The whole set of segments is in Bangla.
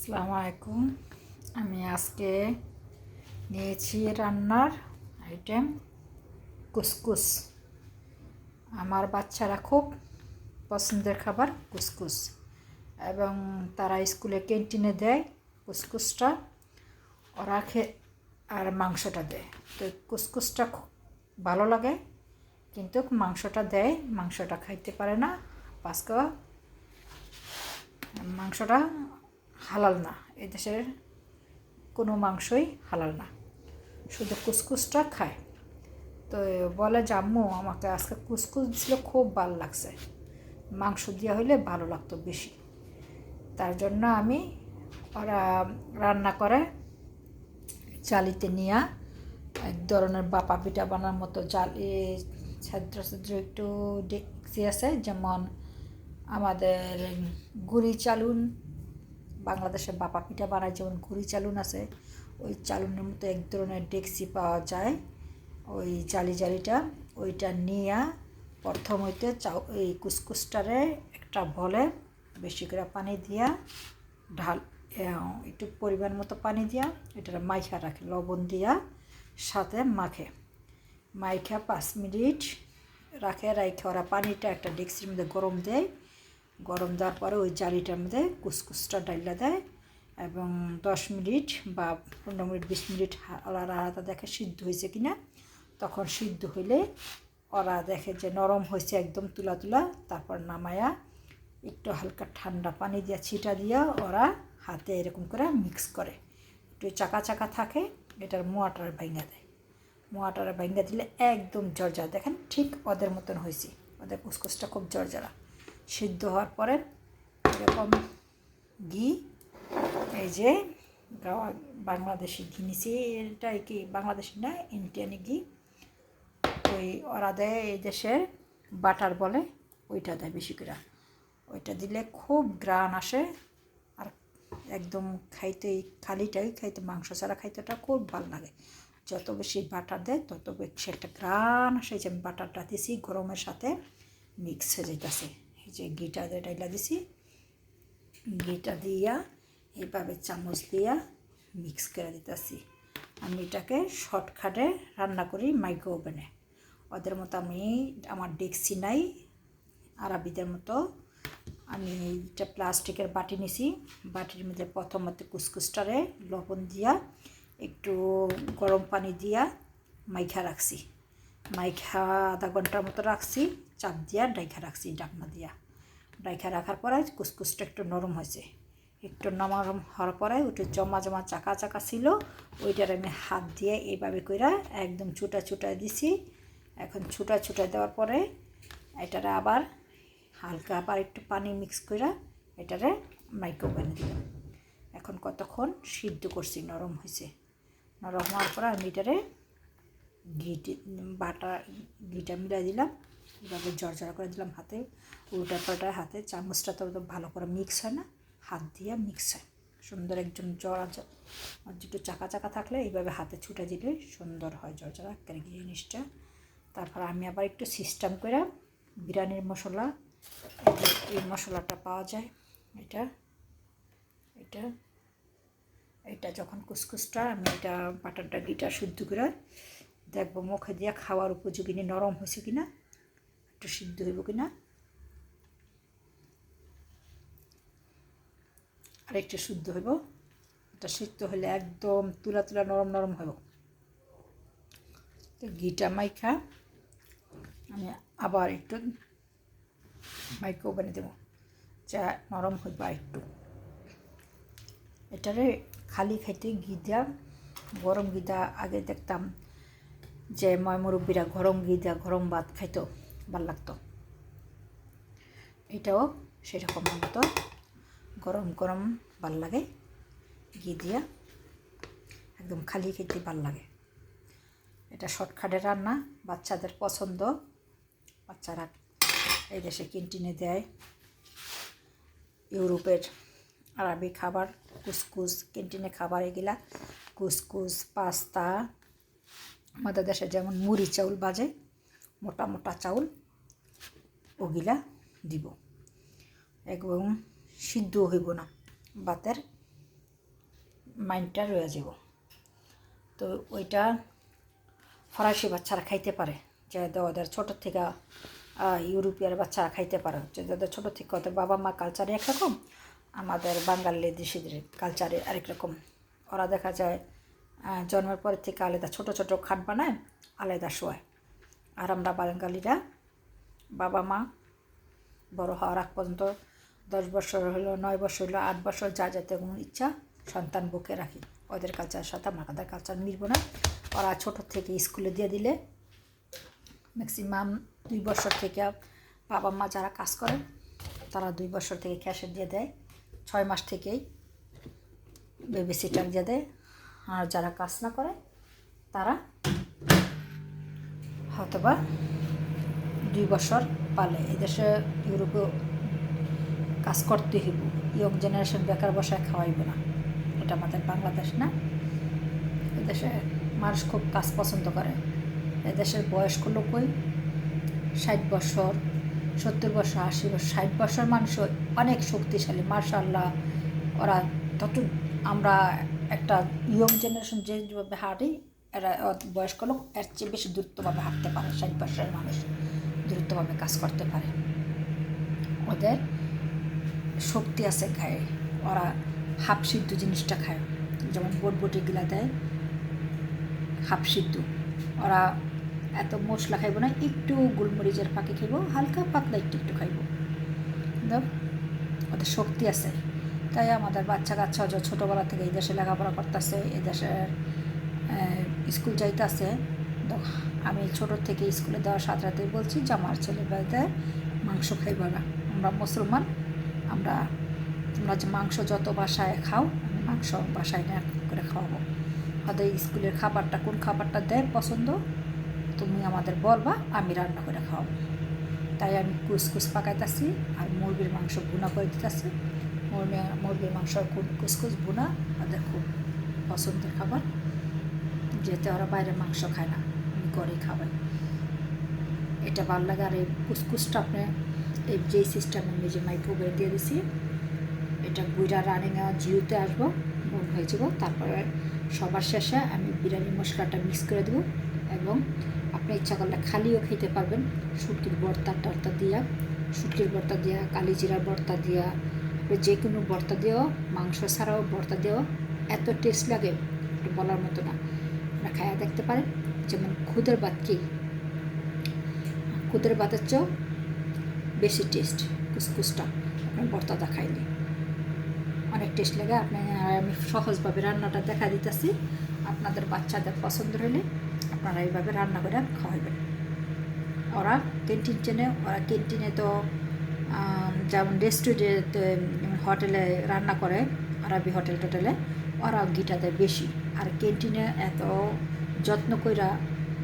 আসসালামু আলাইকুম। আমি আজকে নিয়েছি রান্নার আইটেম কুসকুস। আমার বাচ্চারা খুব পছন্দের খাবার কুসকুস, এবং তারা স্কুলে ক্যান্টিনে দেয় কুসকুসটা, ওরা আর মাংসটা দেয়। তো কুসকুসটা খুব ভালো লাগে, কিন্তু মাংসটা দেয়, মাংসটা খাইতে পারে না। আজকে মাংসটা হালাল না, এই দেশের কোনো মাংসই হালাল না, শুধু কুসকুসটা খায়। তো বলে যে আম্মু আমাকে আজকে কুসকুস দিছিল, খুব ভালো লাগছে, মাংস দেওয়া হইলে ভালো লাগতো বেশি। তার জন্য আমি ওরা রান্না করে জালিতে নিয়ে এক ধরনের বাপা পিঠা বানার মতো জালি ছিদ্র ছিদ্র একটু ডেকচি আছে, যেমন আমাদের গুড়ি চালুন, বাংলাদেশে বাপা পিঠা বানায় যেমন গুড়ি চালুন আছে, ওই চালুনের মতো এক ধরনের ডেকচি পাওয়া যায়। ওই জালিটা ওইটা নিয়ে প্রথম হইতে এই কুসকুসটারে একটা বলে বেশি করে পানি দিয়া ঢাল, একটু পরিমাণ মতো পানি দিয়া এটার মাইখা রাখে, লবণ দিয়া সাথে মাইখা 5 মিনিট রাখে ওরা পানিটা একটা ডেকচির মধ্যে গরম দেয়। গরম দেওয়ার পরে ওই জালিটার মধ্যে কুসকুসটা ডাইলা দেয়, এবং 10 মিনিট বা 15 মিনিট 20 মিনিট ওরা দেখে সিদ্ধ হয়েছে কিনা। তখন সিদ্ধ হইলে ওরা দেখে যে নরম হয়েছে, একদম তুলা তুলা, তারপর নামায়া একটু হালকা ঠান্ডা পানি দিয়া ছিটা দিয়া ওরা হাতে এরকম করে মিক্স করে, একটু চাকা চাকা থাকে, এটার মোয়াটার ভাঙা দেয়। মোয়াটারে ভাঙা দিলে একদম জর্জরা, দেখেন ঠিক ওদের মতন হয়েছে। ওদের কুসকুসটা খুব জর্জরা। সিদ্ধ হওয়ার পরে এরকম ঘি, এই যে বাংলাদেশি ঘি নিছি, এটা কি বাংলাদেশি না, ইন্ডিয়ানি ঘি, ওই ওরা দেয় এই দেশের বাটার বলে, ওইটা দেয় বেশি করে। ওইটা দিলে খুব গ্রান আসে, আর একদম খাইতে খালিটাই খাইতে, মাংস ছাড়া খাইতেটা খুব ভালো লাগে। যত বেশি বাটার দেয় তত বেশি একটা গ্রান আসে। যে আমি বাটারটা দিছি গরমের সাথে মিক্স হয়ে যেতেছে, এই যে ঘিটা ডাইলা দিছি, ঘিটা দিয়া এইভাবে চামচ দিয়া মিক্স করে দিতেছি। আমি এটাকে শর্টকাটে রান্না করি মাইক্রো ওভেনে। ওদের মতো আমার ডেকচি নাই, আরবিদের মতো। আমি এটা প্লাস্টিকের বাটি নিছি, বাটির মধ্যে প্রথমত কুসকুসটারে লবণ দিয়া একটু গরম পানি দিয়া মাইখা রাখছি, মাইখা আধা ঘন্টার মতো রাখছি, চাপ দিয়া ডাইখা রাখছি, ঢাকনা দিয়া ডাইখা রাখার পরে কুসকুসটা একটু নরম হয়েছে। একটু নরম হওয়ার পরে ওইটা জমা জমা চাকা চাকা ছিল, ওইটার আমি হাত দিয়ে এইভাবে কইরা একদম ছুটা ছুটা দিছি। এখন ছুটা ছুটা দেওয়ার পরে এটারে আবার হালকা আবার একটু পানি মিক্স করে এটারে মাইক্রো ওভেনে দিলাম। এখন কতক্ষণ সিদ্ধ করছি, নরম হয়েছে। নরম হওয়ার পরে আমি এটারে ঘিটা মিলাই দিলাম, এভাবে জড়জড়া করে দিলাম হাতে, উল্টা পাল্টা হাতে, চামচটা তো ভালো করে মিক্স হয় না, হাত দিয়ে মিক্স হয় সুন্দর, একজন একটু চাকা চাকা থাকলে এইভাবে হাতে ছুটা দিলে সুন্দর হয় জড়জড়া করে জিনিসটা। তারপর আমি আবার একটু সিস্টেম করে বিরিয়ানির মশলা, এই মশলাটা পাওয়া যায়, এটা এটা এটা যখন কুসকুসটা আমি এটা বাটারটা ঘিটা শুদ্ধ করে দেখবো মুখে দিয়ে খাওয়ার উপযোগী নরম হয়েছে কিনা, একটু সিদ্ধ হইব কিনা, আর একটু শুদ্ধ হইব। এটা সিদ্ধ হলে একদম তুলা তুলা নরম নরম হইব। তো ঘিটা মাইখা আমি আবার একটু মাইক্রো ওভেনে দেবো, যা নরম হইব একটু। এটারে খালি খাইতে ঘি দেওয়া, গরম ঘি দেওয়া। আগে দেখতাম যে মুরব্বীরা গরম ঘি দেওয়া গরম ভাত খাইতো, ভাল লাগতো। এটাও সেরকম মতো গরম গরম ভাল লাগে, ঘি দিয়া একদম খালি খেতে ভাল লাগে। এটা শর্টকাটে রান্না, বাচ্চাদের পছন্দ, বাচ্চারা এই দেশে ক্যান্টিনে দেয়। ইউরোপের আরবি খাবার কুসকুস, ক্যান্টিনে খাবার এগুলা কুসকুস, পাস্তা। আমাদের দেশে যেমন মুড়ি চাউল বাজে, মোটা মোটা চাউল, ওগুলা দিব, এবং সিদ্ধ হইব না ভাতের মাইন্ডটা রয়ে যাব। তো ওইটা ফরাসি বাচ্চারা খাইতে পারে, যে ওদের ছোটোর থেকে ইউরোপিয়ার বাচ্চারা খাইতে পারে, যে যাদের ছোটো থেকে ওদের বাবা মা কালচারে একরকম, আমাদের বাঙালি দেশিদের কালচারে আরেক রকম। ওরা দেখা যায় জন্মের পর থেকে আলাদা ছোটো ছোটো খাট বানায়, আলাদা শোয়। আর আমরা বাঙালিরা বাবা মা বড় হওয়ার আগ পর্যন্ত 10 বছর হলো, 9 বছর হলো, 8 বছর যা যাতে কোনো ইচ্ছা সন্তান বুকে রাখি। ওদের কালচারের সাথে আমাদের কালচার মিলব না। ওরা ছোটো থেকে স্কুলে দিয়ে দিলে ম্যাক্সিমাম 2 বছর থেকে বাবা মা যারা কাজ করে তারা 2 বছর থেকে ক্যাশে দিয়ে দেয়, 6 মাস থেকেই বেবি সিটার দিয়ে দেয়। আর যারা কাজ না করে তারা হয়তোবা 2 বছর পালে। এদেশে ইউরোপেও কাজ করতে হইব, ইয়ং জেনারেশন বেকার বসায় খাওয়াইব না। এটা আমাদের বাংলাদেশ না। এদেশে মানুষ খুব কাজ পছন্দ করে। এদেশের বয়স্ক লোকই 60 বছর, 70 বছর, 80 বছর, 60 বছর মানুষ অনেক শক্তিশালী, মার্শাল্লাহ। ওরা তত আমরা একটা ইয়ং জেনারেশন যেভাবে হাঁটি, এরা বয়স্ক লোক এর চেয়ে বেশি দ্রুতভাবে হাঁটতে পারে। 60 বছরের মানুষ দ্রুতভাবে কাজ করতে পারে, ওদের শক্তি আছে গায়ে। ওরা হাফ সিদ্ধ জিনিসটা খায়, যেমন বটবটিগুলা দেয় হাফ সিদ্ধ। ওরা এত মশলা খাইব না, একটু গোলমরিচের ফাঁকি খাইব, হালকা পাতলা একটু একটু খাইব। ওদের শক্তি আছে। তাই আমাদের বাচ্চা কাচ্চা যে ছোটোবেলা থেকে এই দেশে লেখাপড়া করতেছে, এই দেশের স্কুল যাইতেছে। তো আমি ছোটোর থেকে স্কুলে দেওয়ার সাথে সাথেই বলছি যে আমার ছেলে বাড়িতে মাংস খাইব না। আমরা মুসলমান, তোমরা যে মাংস যত বাসায় খাও, আমি মাংস বাসায় না করে খাওয়াবো। ওদের স্কুলের খাবারটা কোন খাবারটা দেয় পছন্দ তুমি আমাদের বলবা, আমি রান্না করে খাওয়াবো। তাই আমি কুসকুস পাকাইতেছি আর মুরগির মাংস ভুনা করে দিতেছি। মুরগির মাংস কুসকুস ভুনা ওদের খুব পছন্দের খাবার, যেহেতু ওরা বাইরে মাংস খায় না, আমি ঘরেই খাবাই। এটা ভালো লাগে। আর এই কুসকুসটা আপনি এই যেই সিস্টেমে আমি যে মাইক্রোওয়েভে দিয়ে দিছি, এটা গুঁড়া রানিং জিরোতে আসবো, বোন হয়ে যাব। তারপরে সবার শেষে আমি বিরিয়ানি মশলাটা মিক্স করে দেবো। এবং আপনি ইচ্ছা করলে খালিও খেতে পারবেন, শুটকির ভর্তা দিয়া, কালি জিরার ভর্তা দিয়া, আপনি যে কোনো ভর্তা দিয়েও, মাংস ছাড়াও ভর্তা দিয়েও এত টেস্ট লাগে একটু বলার মতো না। আপনারা খাইয়া দেখতে পারেন। যেমন খুদের ভাত, কি খুদের ভাতের চেয়েও বেশি টেস্ট কুসকুসটা আপনার ভর্তাটা খাইলে অনেক টেস্ট লাগে। আমি সহজভাবে রান্নাটা দেখা দিতেছি, আপনাদের বাচ্চাদের পছন্দ হলে আপনারা এইভাবে রান্না করে খাওয়াবেন। ওরা ক্যান্টিনে তো যেমন রেস্টুরেন্ট, হোটেলে রান্না করে, আরবি হোটেলে ওরা ঘিটা দেয় বেশি। আর ক্যান্টিনে এত যত্ন কইরা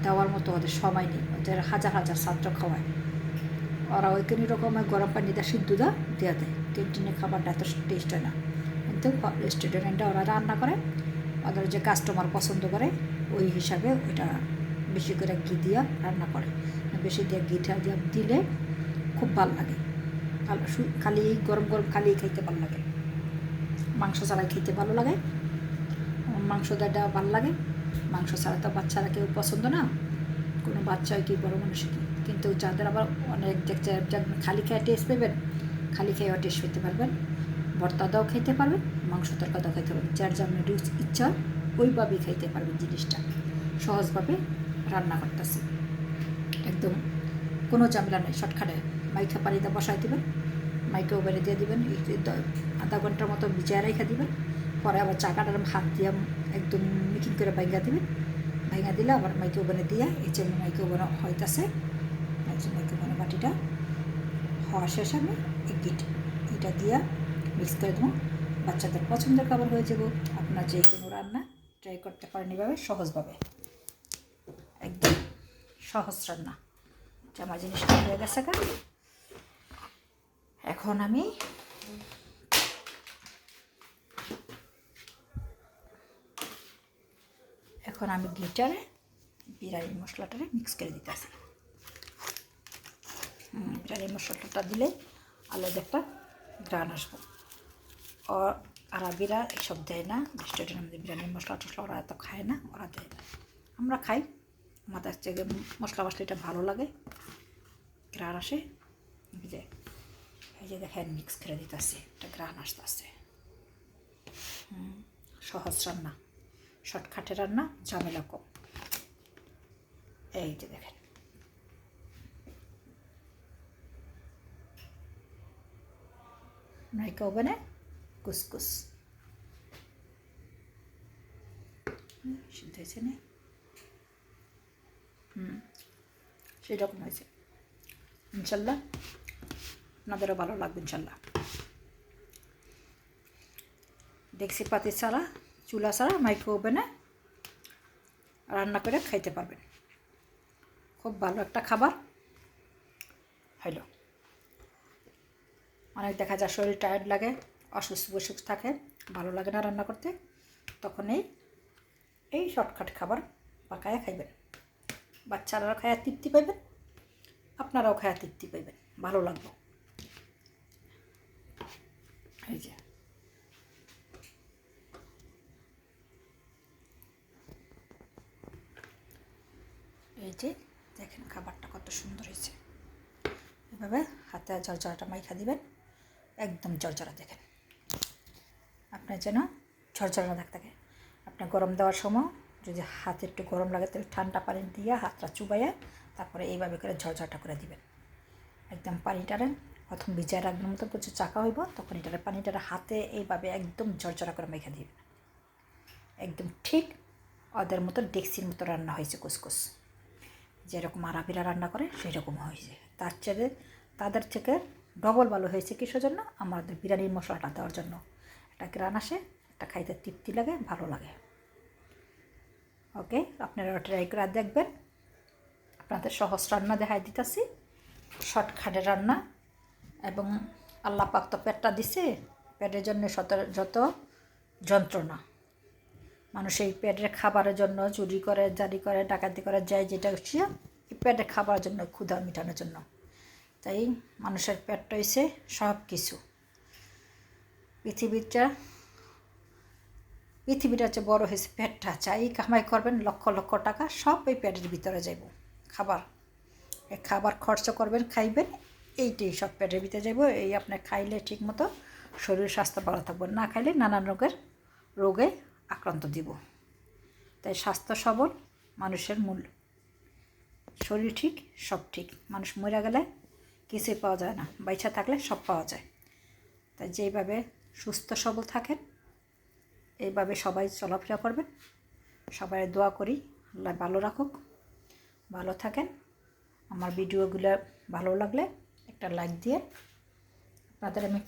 দেওয়ার মতো ওদের সময় নেই, ওদের হাজার হাজার ছাত্র খাওয়ায়। ওরা ওইখানে রকমের গরম পানিটা সিদ্ধ দেওয়া দেয়। ক্যান্টিনের খাবারটা এত টেস্ট হয় না, কিন্তু রেস্টুরেন্টে ওরা রান্না করে ওদের যে কাস্টমার পছন্দ করে ওই হিসাবে ওইটা বেশি করে ঘি দিয়া রান্না করে। বেশি দিয়ে ঘিটা দিয়ে দিলে খুব ভালো লাগে। খালি গরম খালি খাইতে ভালো লাগে, মাংস ছাড়াই খেতে ভালো লাগে। মাংস দেওয়াটা ভালো লাগে, মাংস ছাড়া তো বাচ্চারা কেউ পছন্দ না, কোনো বাচ্চাই কি বড় মানুষই কি। কিন্তু যাদের আবার অনেক খালি খেয়ে টেস্ট পেবেন, খালি খেয়েও টেস্ট পেতে পারবেন, ভর্তা দাও খেতে পারবেন, মাংস তরকারিও খেতে পারবেন। যার যেমন ইচ্ছা ওইভাবেই খাইতে পারবেন। জিনিসটা সহজভাবে রান্না করতেছি, একদম কোনো ঝামেলা নেই। শর্টকাটে মাইকা পানিতে বসাই দেবেন, মাইক্রোওভেনে দিয়ে দেবেন, আধা ঘন্টার মতো ভিজিয়ে রেখে দেবেন। পরে আবার চাকাটার হাত দিয়ে একদম মিকিং করে ভাঙা দিলে আবার মাইক্রোওভেনে দিয়ে এই যে মাইক্রোওভেনে হইতেছে, মাইক্রোওভেনে বাটিটা হওয়া শেষে আমি এটা দিয়া মিক্স করে দেবো। বাচ্চাদের পছন্দের খাবার হয়ে যাব। আপনার যে কোনো রান্না ট্রাই করতে পারেন এভাবে সহজভাবে, একদম সহজ রান্না। আমার জিনিসটা হয়ে গেছে। এখন আমি ঘিটারে বিরিয়ানি মশলাটারে মিক্স করে দিতেছি। বিরিয়ানি মশলাটা দিলে আলাদা একটা ঘ্রাণ আসবো। আরবিরা এসব দেয় না, রেস্টুরেন্টের মধ্যে বিরিয়ানির মশলা টশলা ওরা এত খায় না, ওরা দেয় না। আমরা খাই, আমাদের থেকে মশলা মশলিটা ভালো লাগে, গ্রান আসে। এই যে দেখেন মিক্স করে দিতেছি, একটা গ্রান আসতেছে। সহজ রান্না, শর্টকাটে রান্না, ঝামেলা কম। এই যে দেখেন নাইকা ওভেনে কুসকুস সিদ্ধ হয়েছে না? সেরকম হয়েছে ইনশাল্লাহ, আপনাদেরও ভালো লাগবে ইনশাল্লাহ। ডেক্সি পাতি ছাড়া, চুলা ছাড়া মাইক্রো ওভেনে রান্না করে খাইতে পারবেন। খুব ভালো একটা খাবার হইল। অনেক দেখা যায় শরীর টায়ার্ড লাগে, অসুস্থ বসুস্থ থাকে, ভালো লাগে না রান্না করতে, তখন এই শর্টকাট খাবার পাকায় খাইবেন। বাচ্চারাও খায়া তৃপ্তি পাইবেন, আপনারাও খায়া তৃপ্তি পাইবেন, ভালো লাগবে। এই যে দেখেন খাবারটা কত সুন্দর হয়েছে। এভাবে হাতে ঝরঝরাটা মাইখা দিবেন, একদম ঝরঝরা। দেখেন আপনার যেন ঝরঝরা দাগ থাকে। আপনার গরম দেওয়ার সময় যদি হাতে একটু গরম লাগে তাহলে ঠান্ডা পানি দিয়ে হাতটা চুবাইয়া তারপরে এইভাবে করে ঝরঝরটা করে দিবেন। একদম পানিটারে প্রথম ভিজায় রাখবেন মতো প্রচুর চাকা হইব, তখন এটার পানিটারে হাতে এইভাবে একদম ঝরঝরা করে মেখে দিবেন। একদম ঠিক ওদের মতো ডেক্সির মতো রান্না হয়েছে কুসকুস, যেরকম আরবিরা রান্না করে সেই রকম হয়েছে। তার চেয়ে তাদের থেকে ডবল ভালো হয়েছে কিসের জন্য? আমাদের বিরিয়ানির মশলাটা দেওয়ার জন্য। একটা গ্রান আসে, একটা খাইতে তৃপ্তি লাগে, ভালো লাগে। ওকে, আপনারা ট্রাই করে দেখবেন। আপনাদের সহজ রান্না দেখাই দিতেছি, শর্টকাটে রান্না। এবং আল্লাহ পাক তো পেটটা দিছে, পেটের জন্য যত যন্ত্রণা, মানুষ এই পেটের খাবারের জন্য চুরি করে, জারি করে, ডাকাতি করে, যায় যেটা হচ্ছে এই পেটের খাবারের জন্য, ক্ষুধা মেটানোর জন্য। তাই মানুষের পেটটা হইছে সব কিছু। পৃথিবীটা হচ্ছে বড় হয়েছে পেটটা। চাই কামাই করবেন লক্ষ লক্ষ টাকা, সব এই পেটের ভিতরে যাইব। খাবার খরচ করবেন, খাইবেন, এইটাই সব পেটের ভিতরে যাইব। এই আপনার খাইলে ঠিক মতো শরীর স্বাস্থ্য ভালো থাকবে, না খাইলে নানান রোগে আক্রান্ত দিব। তাই স্বাস্থ্য সবল মানুষের মূল। শরীর ঠিক, সব ঠিক। মানুষ মরে গেলে কিছুই পাওয়া যায় না, বাইচা থাকলে সব পাওয়া যায়। তাই যেইভাবে সুস্থ সবল থাকেন, এইভাবে সবাই চলাফেরা করবেন। সবাই দোয়া করি আল্লাহ ভালো রাখুক, ভালো থাকেন। আমার ভিডিওগুলো ভালো লাগলে একটা লাইক দিয়ে, আপনাদের আমি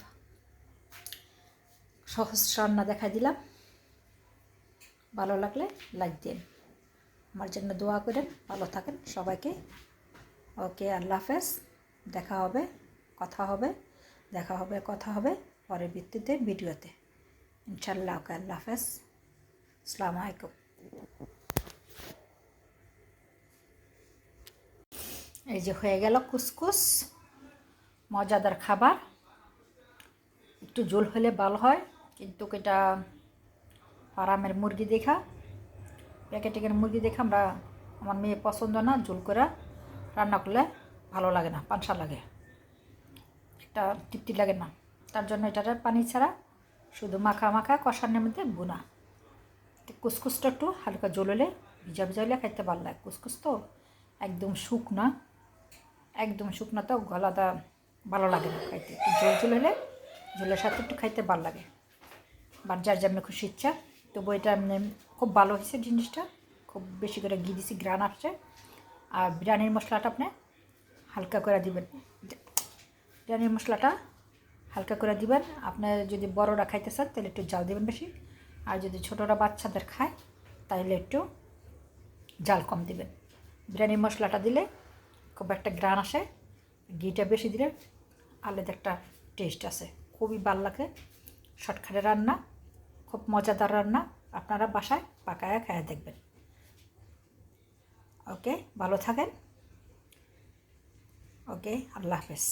সহজ রান্না দেখাই দিলাম, ভালো লাগলে লাইক দিন, আমার জন্য দোয়া করেন, ভালো থাকেন সবাইকে। ওকে, আল্লাহ হাফেজ। দেখা হবে, কথা হবে পরের ভিত্তিতে ভিডিওতে ইনশাল্লাহ। ওকে, আল্লাহ হাফেজ, আসসালামু আলাইকুম। এই যে হয়ে গেল কুসকুস, মজাদার খাবার। একটু ঝোল হলে ভালো হয়, কিন্তু এটা ফার্মের মুরগি দেখা, প্যাকেটের মুরগি দেখা আমার মেয়ে পছন্দ না। ঝোল করে রান্না করলে ভালো লাগে না, পানসা লাগে, একটা তৃপ্তি লাগে না। তার জন্য এটার পানি ছাড়া শুধু মাখা কষানোর মধ্যে বোনা। কুসকুসটা একটু হালকা ঝোল হলে, ভিজা হলে খাইতে ভালো লাগে। কুসকুস তো একদম শুকনা তো গলাটা ভালো লাগে না খাইতে। একটু ঝোল হলে ঝোলের সাথে একটু খাইতে ভালো লাগে। যার যেমন খুশি ইচ্ছা। তবু এটা খুব ভালো হয়েছে জিনিসটা, খুব বেশি করে ঘি দিছি, গ্রান আসছে। আর বিরিয়ানির মশলাটা আপনি হালকা করে দিবেন, আপনার যদি বড়রা খাইতে চান তাহলে একটু জাল দিবেন বেশি, আর যদি ছোটরা বাচ্চাদের খায় তাহলে একটু জাল কম দিবেন। বিরিয়ানির মশলাটা দিলে খুব একটা গ্রান আসে, ঘিটা বেশি দিলে আলাদা একটা টেস্ট আছে, খুবই ভালো লাগে। শর্টকাটে রান্না, খুব মজাদার রান্না, আপনারা বাসায় পাকায়া খায়া দেখবেন। ওকে, ভালো থাকেন। ওকে, আল্লাহ হাফেজ।